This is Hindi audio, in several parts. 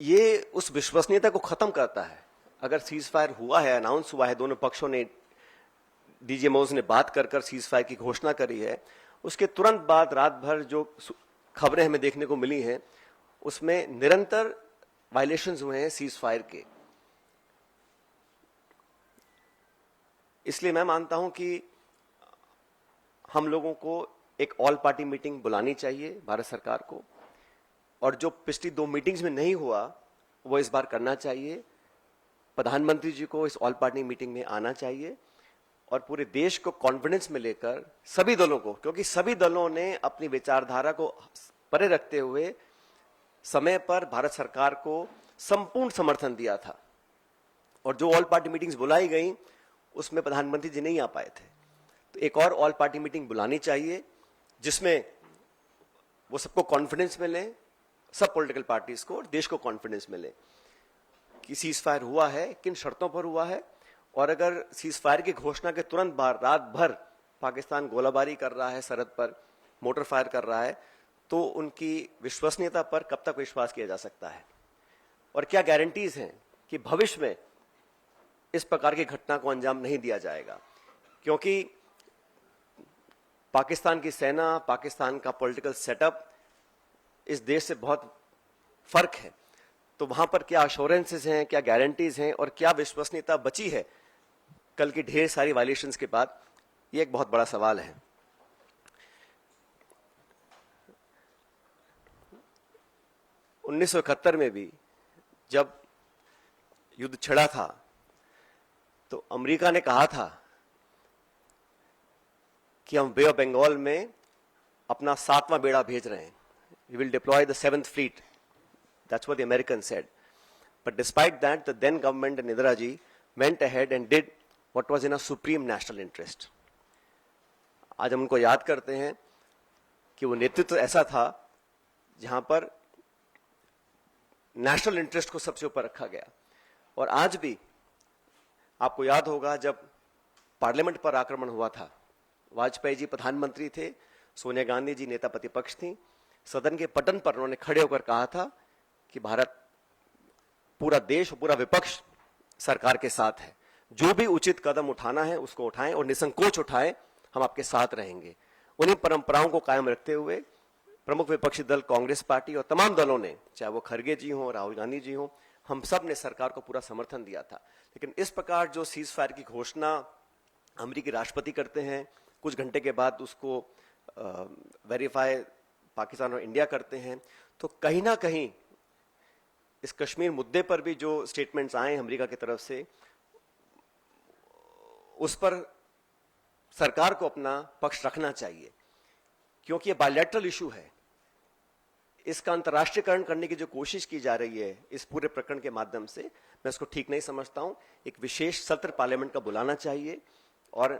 ये उस विश्वसनीयता को खत्म करता है। अगर सीज फायर हुआ है, अनाउंस हुआ है, दोनों पक्षों ने, डीजीएमओज ने बात कर सीज फायर की घोषणा करी है, उसके तुरंत बाद रात भर जो खबरें हमें देखने को मिली हैं उसमें निरंतर वायलेशंस हुए हैं सीज फायर के। इसलिए मैं मानता हूं कि हम लोगों को एक ऑल पार्टी मीटिंग बुलानी चाहिए भारत सरकार को, और जो पिछली 2 मीटिंग्स में नहीं हुआ वो इस बार करना चाहिए। प्रधानमंत्री जी को इस ऑल पार्टी मीटिंग में आना चाहिए और पूरे देश को कॉन्फिडेंस में लेकर सभी दलों को, क्योंकि सभी दलों ने अपनी विचारधारा को परे रखते हुए समय पर भारत सरकार को संपूर्ण समर्थन दिया था, और जो ऑल पार्टी मीटिंग्स बुलाई गई उसमें प्रधानमंत्री जी नहीं आ पाए थे। तो एक और ऑल पार्टी मीटिंग बुलानी चाहिए जिसमें वो सबको कॉन्फिडेंस मिले, सब पॉलिटिकल पार्टीज को और देश को कॉन्फिडेंस मिले कि सीज फायर हुआ है, किन शर्तों पर हुआ है, और अगर सीज फायर की घोषणा के तुरंत बाद रात भर पाकिस्तान गोलाबारी कर रहा है, सरहद पर मोटर फायर कर रहा है, तो उनकी विश्वसनीयता पर कब तक विश्वास किया जा सकता है, और क्या गारंटीज हैं कि भविष्य में इस प्रकार की घटना को अंजाम नहीं दिया जाएगा। क्योंकि पाकिस्तान की सेना, पाकिस्तान का पॉलिटिकल सेटअप इस देश से बहुत फर्क है, तो वहां पर क्या अश्योरेंसेस हैं, क्या गारंटीज हैं, और क्या विश्वसनीयता बची है कल की ढेर सारी वायलेशंस के बाद, ये एक बहुत बड़ा सवाल है। उन्नीस में भी जब युद्ध छिड़ा था तो अमेरिका ने कहा था कि हम बे ऑफ बंगाल में अपना 7वां बेड़ा भेज रहे हैं, we will deploy the 7th fleet. That's what the Americans said. But despite that, the then government and Indira ji went ahead and did what was in a supreme national interest. आज हम उनको याद करते हैं कि वो नेतृत्व ऐसा था जहां पर नेशनल इंटरेस्ट को सबसे ऊपर रखा गया। और आज भी आपको याद होगा जब पार्लियामेंट पर आक्रमण हुआ था, वाजपेयी जी प्रधानमंत्री थे, सोनिया गांधी जी नेता प्रतिपक्ष थी, सदन के पटन पर उन्होंने खड़े होकर कहा था कि भारत, पूरा देश, पूरा विपक्ष सरकार के साथ है, जो भी उचित कदम उठाना है उसको उठाएं और निसंकोच उठाएं, हम आपके साथ रहेंगे। उन्हीं परंपराओं को कायम रखते हुए प्रमुख विपक्षी दल कांग्रेस पार्टी और तमाम दलों ने, चाहे वो खरगे जी हो, राहुल गांधी जी हो, हम सब ने सरकार को पूरा समर्थन दिया था। लेकिन इस प्रकार जो सीज फायर की घोषणा अमेरिकी राष्ट्रपति करते हैं, कुछ घंटे के बाद उसको वेरीफाई पाकिस्तान और इंडिया करते हैं, तो कहीं ना कहीं इस कश्मीर मुद्दे पर भी जो स्टेटमेंट्स आए अमेरिका की तरफ से, उस पर सरकार को अपना पक्ष रखना चाहिए, क्योंकि ये बायलैटरल इशू है। इसका अंतर्राष्ट्रीयकरण करने की जो कोशिश की जा रही है इस पूरे प्रकरण के माध्यम से, मैं इसको ठीक नहीं समझता हूं। एक विशेष सत्र पार्लियामेंट का बुलाना चाहिए और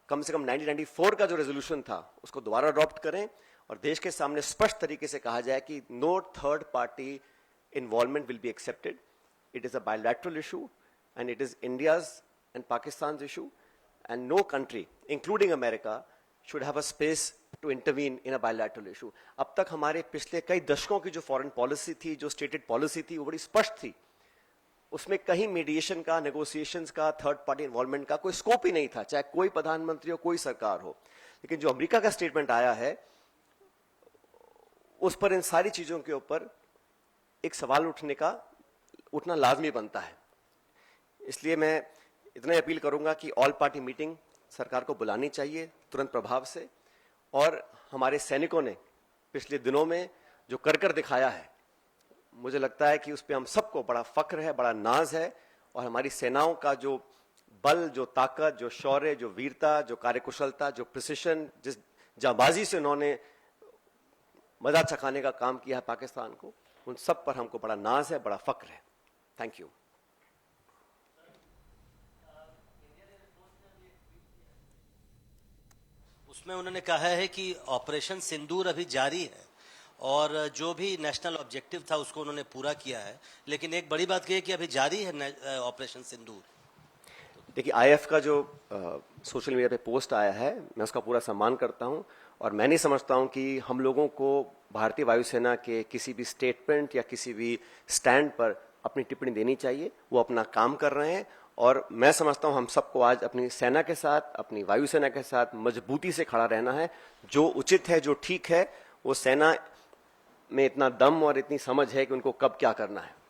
कम से कम 1994 का जो रेजोल्यूशन था उसको दोबारा अडॉप्ट करें और देश के सामने स्पष्ट तरीके से कहा जाए कि no third party involvement will be accepted, it is a bilateral issue and it is India's and Pakistan issue, and no country including America should have a space to intervene in a bilateral issue. अब तक हमारे पिछले कई दशकों की जो फॉरेन पॉलिसी थी, जो स्टेटेड पॉलिसी थी, वो बड़ी स्पष्ट थी। उसमें कहीं मीडिएशन का, नेगोशिएशंस का, थर्ड पार्टी इन्वॉल्वमेंट का कोई स्कोप ही नहीं था, चाहे कोई प्रधानमंत्री हो, कोई सरकार हो। लेकिन जो अमेरिका का स्टेटमेंट आया है उस पर इन सारी चीजों के ऊपर एक सवाल उठना लाजमी बनता है। इसलिए मैं इतना अपील करूंगा कि ऑल पार्टी मीटिंग सरकार को बुलानी चाहिए तुरंत प्रभाव से, और हमारे सैनिकों ने पिछले दिनों में जो कर दिखाया है, मुझे लगता है कि उस पर हम सबको बड़ा फख्र है, बड़ा नाज है, और हमारी सेनाओं का जो बल, जो ताकत, जो शौर्य, जो वीरता, जो कार्यकुशलता, जो प्रिसिशन, जिस जाबाजी से उन्होंने मजा चखाने का काम किया है पाकिस्तान को, उन सब पर हमको बड़ा नाज है, बड़ा फख्र है। Thank you. उसमें उन्होंने कहा है कि ऑपरेशन सिंदूर अभी जारी है और जो भी नेशनल ऑब्जेक्टिव था उसको उन्होंने पूरा किया है, लेकिन एक बड़ी बात यह है कि अभी जारी है ऑपरेशन सिंदूर। देखिए, आईएफ का जो सोशल मीडिया पे पोस्ट आया है, मैं उसका पूरा सम्मान करता हूं, और मैं नहीं समझता हूं कि हम लोगों को भारतीय वायुसेना के किसी भी स्टेटमेंट या किसी भी स्टैंड पर अपनी टिप्पणी देनी चाहिए। वो अपना काम कर रहे हैं और मैं समझता हूं हम सबको आज अपनी सेना के साथ, अपनी वायुसेना के साथ मजबूती से खड़ा रहना है। जो उचित है, जो ठीक है, वो सेना में इतना दम और इतनी समझ है कि उनको कब क्या करना है।